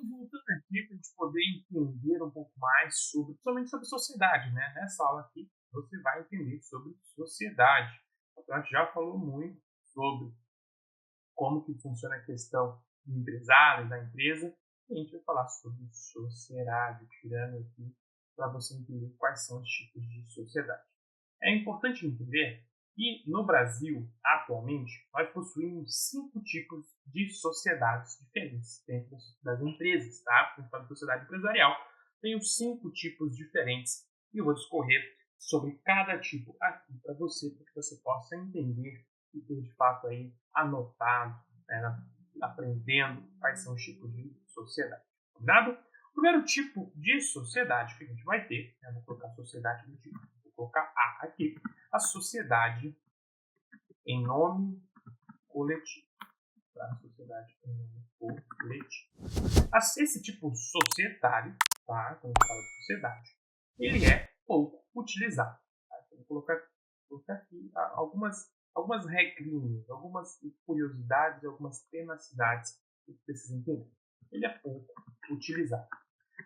voltando aqui para a gente poder entender um pouco mais sobre, principalmente sobre sociedade, né? Nessa aula aqui você vai entender sobre sociedade. Então, a gente já falou muito sobre como que funciona a questão do empresário, da empresa, e a gente vai falar sobre sociedade, tirando aqui para você entender quais são os tipos de sociedade. É importante entender que no Brasil, atualmente, nós possuímos 5 tipos de sociedades diferentes dentro das empresas, tá? Quando fala de sociedade empresarial, tem os 5 tipos diferentes e eu vou discorrer sobre cada tipo aqui para que você possa entender e ter de fato aí anotado, né, aprendendo quais são os tipos de sociedade. Combinado? O primeiro tipo de sociedade que a gente vai ter, vou colocar sociedade do tipo, vou colocar A aqui, a sociedade em nome coletivo. Tá? A sociedade em nome coletivo. Esse tipo societário, tá? Quando a gente fala de sociedade, ele é pouco utilizado. Tá? Então, vou colocar aqui algumas regrinhas, algumas curiosidades, algumas tenacidades que você precisa entender. Ele é pouco utilizado,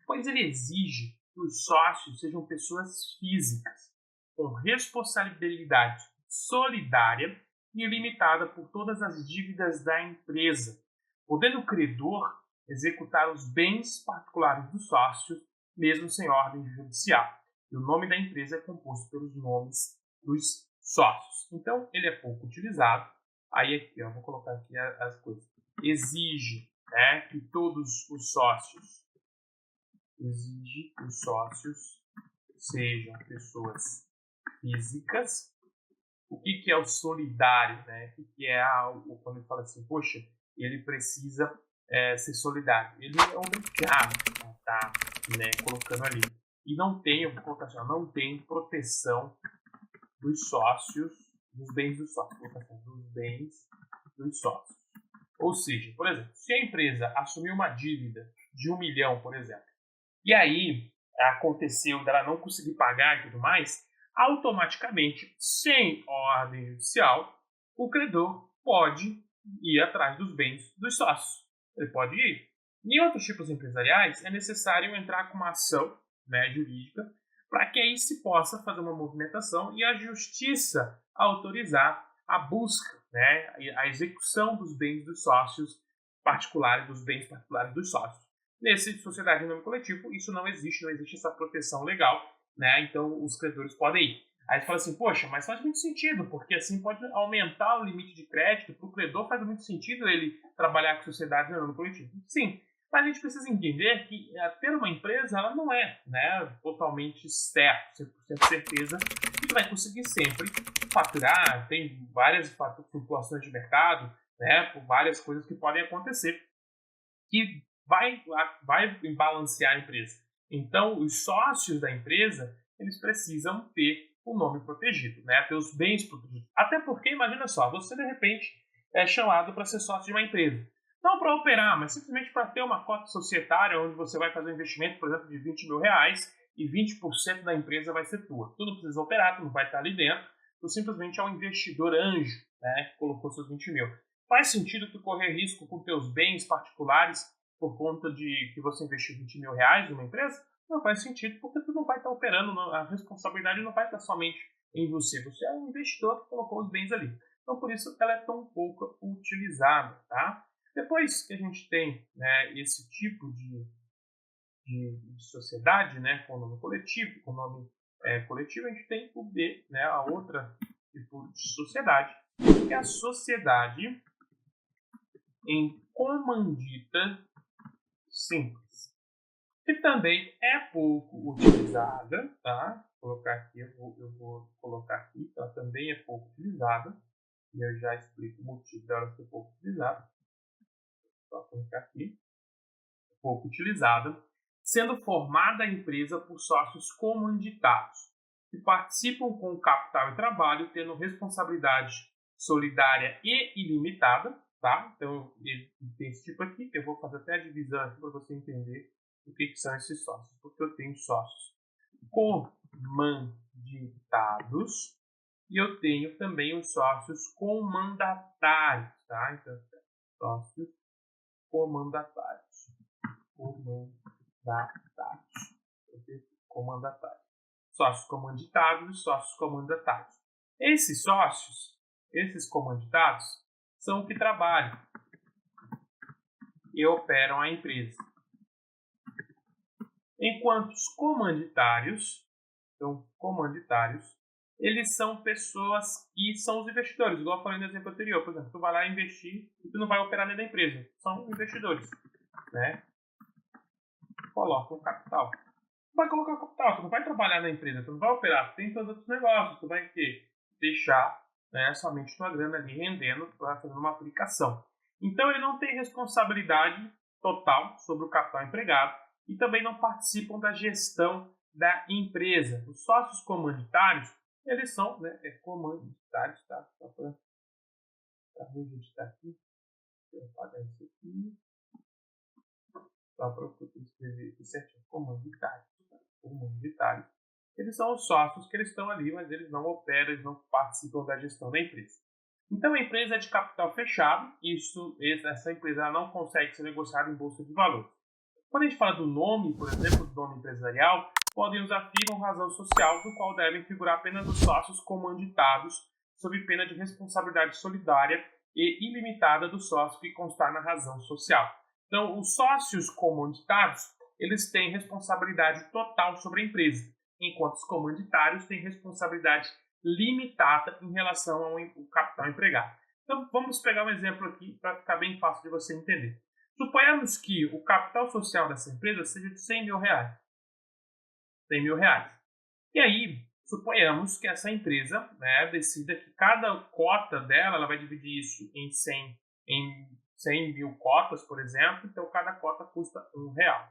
pois ele exige que os sócios sejam pessoas físicas, com responsabilidade solidária e limitada por todas as dívidas da empresa, podendo o credor executar os bens particulares dos sócios, mesmo sem ordem judicial. E o nome da empresa é composto pelos nomes dos sócios. Então, ele é pouco utilizado. Aí aqui, vou colocar aqui as coisas. Exige, né, que todos os sócios sejam pessoas físicas. O que é o solidário, né? O que é quando ele fala assim, poxa, ele precisa ser solidário. Ele é obrigado a estar, né, colocando ali. E não tem, eu vou colocar assim, não tem proteção dos sócios, dos bens dos sócios. Dos bens dos sócios. Ou seja, por exemplo, se a empresa assumiu uma dívida de 1 milhão, por exemplo, e aí aconteceu dela não conseguir pagar e tudo mais, automaticamente, sem ordem judicial, o credor pode ir atrás dos bens dos sócios. Ele pode ir. Em outros tipos empresariais, é necessário entrar com uma ação, né, jurídica, para que aí se possa fazer uma movimentação e a justiça autorizar a busca, né, a execução dos bens dos sócios particulares, dos bens particulares dos sócios. Nesse sociedade em nome coletivo, isso não existe essa proteção legal, né? Então os credores podem ir. Aí você fala assim, poxa, mas faz muito sentido, porque assim pode aumentar o limite de crédito, para o credor faz muito sentido ele trabalhar com sociedade em nome coletivo. Sim, mas a gente precisa entender que ter uma empresa, ela não é, né, totalmente certo, 100% certeza, que vai conseguir sempre faturar, tem várias flutuações de mercado, né, por várias coisas que podem acontecer, que vai balancear a empresa. Então, os sócios da empresa, eles precisam ter o nome protegido, né? Ter os bens protegidos. Até porque, imagina só, você de repente é chamado para ser sócio de uma empresa. Não para operar, mas simplesmente para ter uma cota societária onde você vai fazer um investimento, por exemplo, de 20 mil reais e 20% da empresa vai ser tua. Tu não precisa operar, tu não vai estar ali dentro, tu simplesmente é um investidor anjo, né, que colocou seus 20 mil. Faz sentido tu correr risco com teus bens particulares por conta de que você investiu 20 mil reais numa empresa? Não faz sentido, porque tu não vai estar operando, a responsabilidade não vai estar somente em você. Você é um investidor que colocou os bens ali. Então, por isso, ela é tão pouco utilizada, tá? Depois que a gente tem, né, esse tipo de sociedade, né, com nome coletivo, a gente tem o B, né, a outra tipo de sociedade, que é a sociedade em comandita simples, que também é pouco utilizada, tá? Vou colocar aqui, eu vou colocar aqui, ela também é pouco utilizada, e eu já explico o motivo dela ser pouco utilizada. Vou colocar aqui, pouco utilizada, sendo formada a empresa por sócios comanditados, que participam com o capital e trabalho, tendo responsabilidade solidária e ilimitada, tá? Então, tem esse tipo aqui, eu vou fazer até a divisão aqui para você entender o que são esses sócios, porque eu tenho sócios comanditados e eu tenho também os sócios comandatários, tá? Então, sócios comandatários. Comandatários. Sócios comanditários e sócios comandatários. Esses sócios, esses comanditários, são os que trabalham e operam a empresa. Enquanto os comanditários, eles são pessoas que são os investidores, igual eu falei no exemplo anterior. Por exemplo, tu vai lá investir e tu não vai operar dentro da empresa. São investidores, né? Coloca o capital. Tu vai colocar o capital, tu não vai trabalhar na empresa, tu não vai operar, tu tem todos os outros negócios, tu vai deixar, né, somente tua grana ali rendendo para fazer uma aplicação. Então ele não tem responsabilidade total sobre o capital empregado e também não participam da gestão da empresa. Os sócios comanditários, eles são, né, comanditários, tá? Só para registrar aqui. Deixa eu apagar isso aqui. Só para eu escrever aqui certinho. Comanditários. Eles são os sócios que eles estão ali, mas eles não operam, eles não participam da gestão da empresa. Então a empresa é de capital fechado, essa empresa ela não consegue ser negociada em bolsa de valores. Quando a gente fala do nome, por exemplo, do nome empresarial, podem usar firma ou razão social, no qual devem figurar apenas os sócios comanditados, sob pena de responsabilidade solidária e ilimitada do sócio que constar na razão social. Então, os sócios comanditados, eles têm responsabilidade total sobre a empresa, enquanto os comanditários têm responsabilidade limitada em relação ao capital empregado. Então, vamos pegar um exemplo aqui para ficar bem fácil de você entender. Suponhamos que o capital social dessa empresa seja de 100 mil reais. 100 mil reais. E aí, suponhamos que essa empresa, né, decida que cada cota dela, ela vai dividir isso em 100 mil cotas, por exemplo, então cada cota custa R$1.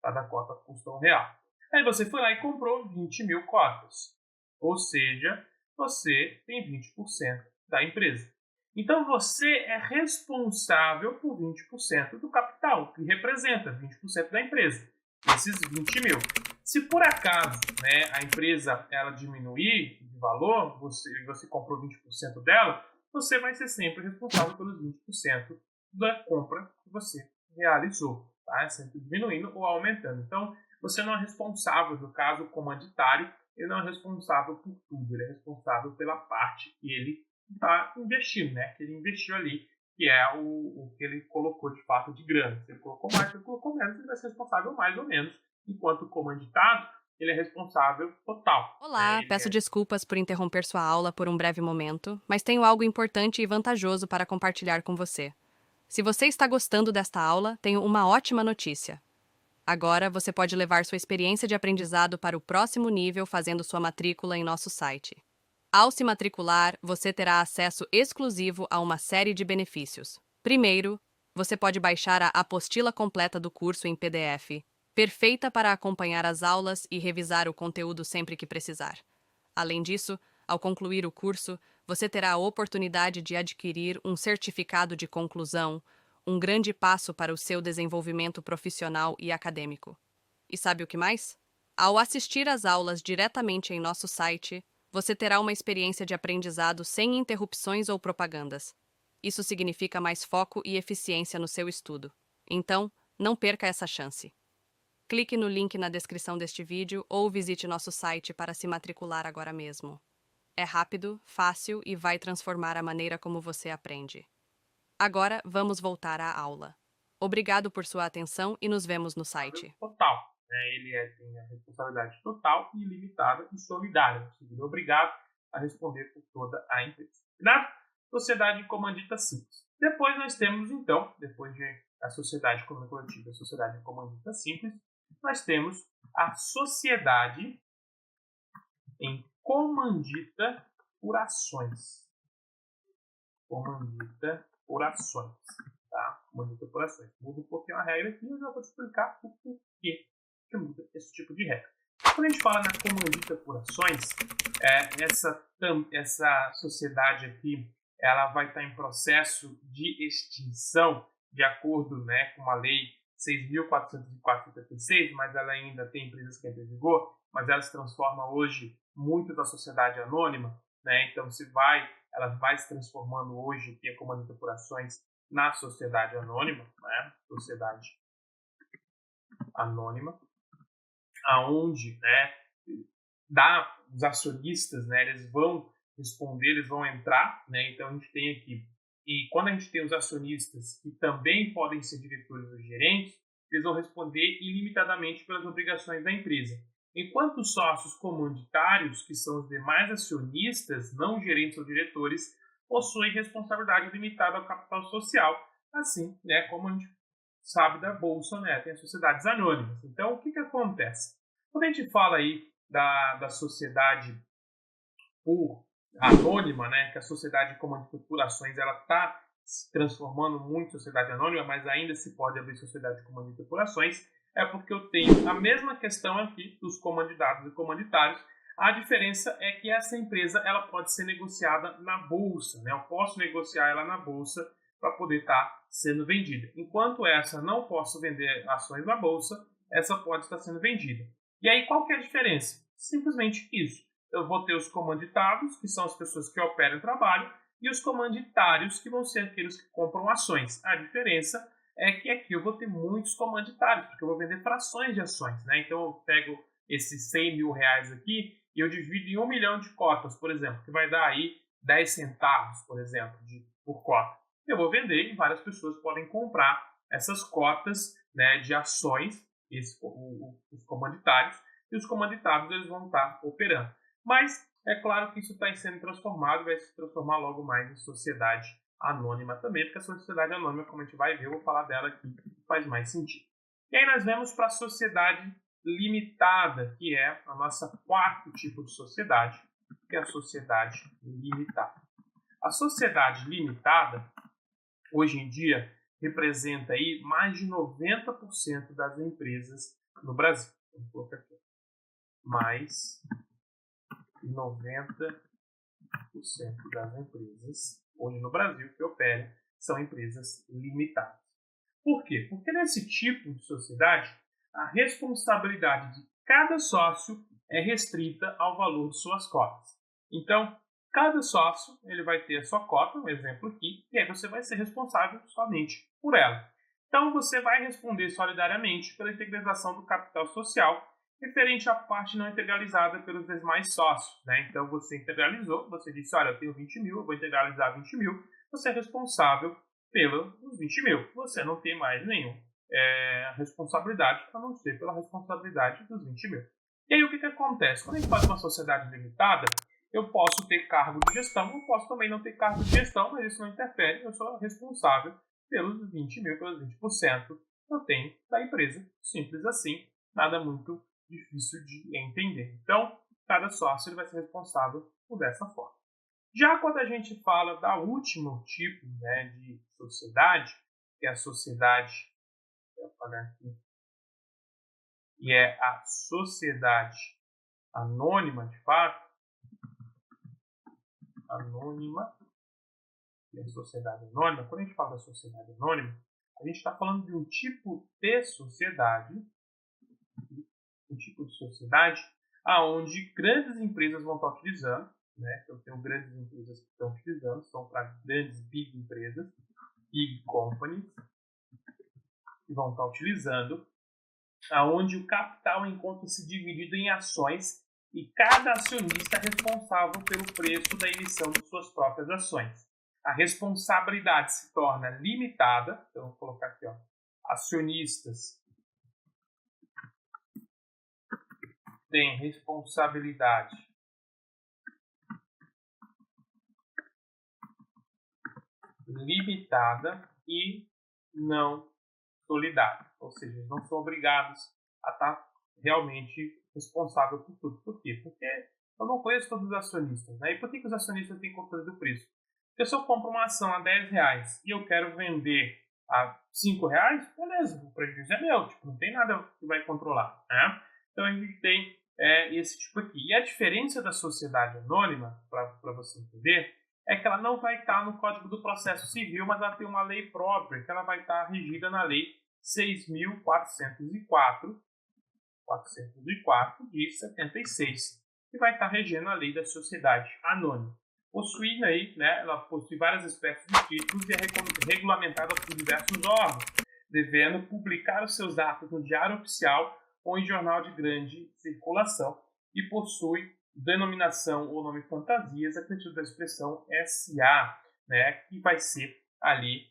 Cada cota custa R$1. Aí você foi lá e comprou 20 mil cotas. Ou seja, você tem 20% da empresa. Então você é responsável por 20% do capital, que representa 20% da empresa. Esses 20 mil. Se por acaso, né, a empresa ela diminuir de valor, você comprou 20% dela, você vai ser sempre responsável pelos 20% da compra que você realizou. Tá? Sempre diminuindo ou aumentando. Então, você não é responsável, no caso, o comanditário, ele não é responsável por tudo, ele é responsável pela parte que ele está investindo, né? Que ele investiu ali, que é o que ele colocou de fato de grana. Se ele colocou mais, se ele colocou menos, ele vai ser responsável mais ou menos, enquanto o comanditado, ele é responsável total. Olá, peço desculpas por interromper sua aula por um breve momento, mas tenho algo importante e vantajoso para compartilhar com você. Se você está gostando desta aula, tenho uma ótima notícia. Agora você pode levar sua experiência de aprendizado para o próximo nível fazendo sua matrícula em nosso site. Ao se matricular, você terá acesso exclusivo a uma série de benefícios. Primeiro, você pode baixar a apostila completa do curso em PDF, perfeita para acompanhar as aulas e revisar o conteúdo sempre que precisar. Além disso, ao concluir o curso, você terá a oportunidade de adquirir um certificado de conclusão, um grande passo para o seu desenvolvimento profissional e acadêmico. E sabe o que mais? Ao assistir às aulas diretamente em nosso site, você terá uma experiência de aprendizado sem interrupções ou propagandas. Isso significa mais foco e eficiência no seu estudo. Então, não perca essa chance. Clique no link na descrição deste vídeo ou visite nosso site para se matricular agora mesmo. É rápido, fácil e vai transformar a maneira como você aprende. Agora, vamos voltar à aula. Obrigado por sua atenção e nos vemos no site. Total. Ele tem a responsabilidade total, ilimitada e solidária. Ou seja, ele é obrigado a responder por toda a empresa. Na sociedade comandita simples. Depois nós temos, então, depois da sociedade coletiva, a sociedade comandita simples, nós temos a sociedade em comandita por ações. Comandita por ações. Tá? Comandita por ações. Muda um pouquinho a regra aqui e eu já vou te explicar o porquê que muda esse tipo de regra. Quando a gente fala na comandita por ações, essa sociedade aqui ela vai estar em processo de extinção de acordo, né, com a lei 6.404/86, mas ela ainda tem empresas que entram em vigor, mas ela se transforma hoje muito da sociedade anônima, né? Então ela vai se transformando hoje, que é comandita por ações, na sociedade anônima, né? Sociedade anônima, aonde, né, os acionistas, né, eles vão responder, eles vão entrar, né, então a gente tem aqui, e quando a gente tem os acionistas que também podem ser diretores ou gerentes, eles vão responder ilimitadamente pelas obrigações da empresa. Enquanto os sócios comanditários, que são os demais acionistas, não gerentes ou diretores, possuem responsabilidade limitada ao capital social, assim, né, como a gente sabe da Bolsa, né, tem as sociedades anônimas. Então, o que acontece? Quando a gente fala aí da sociedade anônima, né, que a sociedade comandada por ações, ela está se transformando muito em sociedade anônima, mas ainda se pode abrir sociedade comandada por ações, é porque eu tenho a mesma questão aqui dos comandados e comanditários. A diferença é que essa empresa ela pode ser negociada na bolsa, né? Eu posso negociar ela na bolsa para poder estar sendo vendida. Enquanto essa não posso vender ações na bolsa, essa pode estar sendo vendida. E aí qual que é a diferença? Simplesmente isso. Eu vou ter os comanditários, que são as pessoas que operam o trabalho, e os comanditários, que vão ser aqueles que compram ações. A diferença é que aqui eu vou ter muitos comanditários, porque eu vou vender frações de ações, né? Então eu pego esses 100 mil reais aqui e eu divido em 1 milhão de cotas, por exemplo, que vai dar aí 10 centavos, por exemplo, por cota. Eu vou vender e várias pessoas podem comprar essas cotas, né, de ações, os comanditários, e os comanditários eles vão estar operando. Mas é claro que isso está sendo transformado, vai se transformar logo mais em sociedade anônima também, porque a sociedade anônima, como a gente vai ver, eu vou falar dela aqui, faz mais sentido. E aí nós vemos para a sociedade limitada, que é a nossa quarto tipo de sociedade, que é a sociedade limitada. A sociedade limitada, hoje em dia, representa aí mais de 90% das empresas no Brasil. Vamos colocar aqui. Mais 90% das empresas hoje no Brasil que operam são empresas limitadas. Por quê? Porque nesse tipo de sociedade, a responsabilidade de cada sócio é restrita ao valor de suas cotas. Então, cada sócio ele vai ter a sua cota, um exemplo aqui, e aí você vai ser responsável somente por ela. Então, você vai responder solidariamente pela integralização do capital social referente à parte não integralizada pelos demais sócios, né? Então, você integralizou, você disse, olha, eu tenho 20 mil, eu vou integralizar 20 mil, você é responsável pelos 20 mil. Você não tem mais nenhuma responsabilidade, a não ser pela responsabilidade dos 20 mil. E aí, o que acontece? Quando a gente faz uma sociedade limitada, eu posso ter cargo de gestão, eu posso também não ter cargo de gestão, mas isso não interfere, eu sou responsável pelos 20 mil, pelos 20% que eu tenho da empresa. Simples assim, nada muito difícil de entender. Então, cada sócio ele vai ser responsável por dessa forma. Já quando a gente fala da último tipo, né, de sociedade, que é a sociedade, vou falar aqui, e é a sociedade anônima, de fato, anônima, e a sociedade anônima, quando a gente fala da sociedade anônima, a gente está falando de um tipo de sociedade aonde grandes empresas vão estar utilizando, né? Eu tenho grandes empresas que estão utilizando, são para grandes big empresas, big companies, que vão estar utilizando, aonde o capital encontra-se dividido em ações e cada acionista é responsável pelo preço da emissão de suas próprias ações. A responsabilidade se torna limitada, então vou colocar aqui, ó, acionistas têm responsabilidade limitada e não solidária, ou seja, não são obrigados a estar realmente responsável por tudo. Por quê? Porque eu não conheço todos os acionistas, né? E por que os acionistas têm controle do preço? Porque se eu compro uma ação a 10 reais e eu quero vender a 5 reais, beleza, o prejuízo é meu, tipo, não tem nada que vai controlar, né? Então a gente tem esse tipo aqui. E a diferença da sociedade anônima, para você entender, é que ela não vai estar no Código do Processo Civil, mas ela tem uma lei própria, que ela vai estar regida na Lei 6.404 de 76, que vai estar regendo a Lei da Sociedade Anônima. Possuindo aí, né, ela possui várias espécies de títulos e é regulamentada por diversos órgãos, devendo publicar os seus atos no Diário Oficial ou em jornal de grande circulação e possui denominação ou nome fantasias a partir da expressão SA, né, que vai ser ali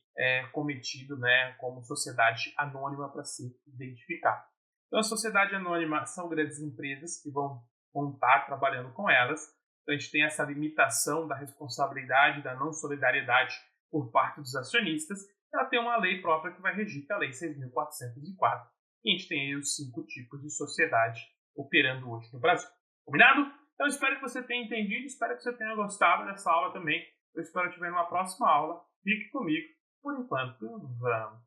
cometido, né, como sociedade anônima para ser identificado. Então, a sociedade anônima são grandes empresas que vão estar trabalhando com elas. Então, a gente tem essa limitação da responsabilidade, da não solidariedade por parte dos acionistas. Ela tem uma lei própria que vai regir, que é a Lei 6.404. E a gente tem aí os 5 tipos de sociedade operando hoje no Brasil. Combinado? Então, espero que você tenha entendido, espero que você tenha gostado dessa aula também. Eu espero te ver numa próxima aula. Fique comigo. Por enquanto,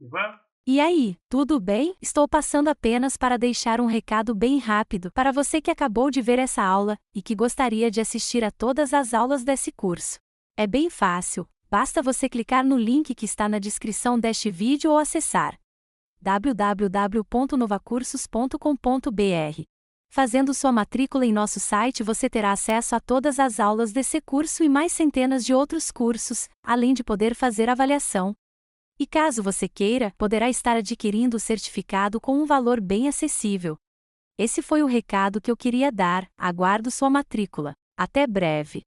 vamos. E aí, tudo bem? Estou passando apenas para deixar um recado bem rápido para você que acabou de ver essa aula e que gostaria de assistir a todas as aulas desse curso. É bem fácil, basta você clicar no link que está na descrição deste vídeo ou acessar www.novacursos.com.br. Fazendo sua matrícula em nosso site você terá acesso a todas as aulas desse curso e mais centenas de outros cursos, além de poder fazer avaliação. E caso você queira, poderá estar adquirindo o certificado com um valor bem acessível. Esse foi o recado que eu queria dar, aguardo sua matrícula. Até breve!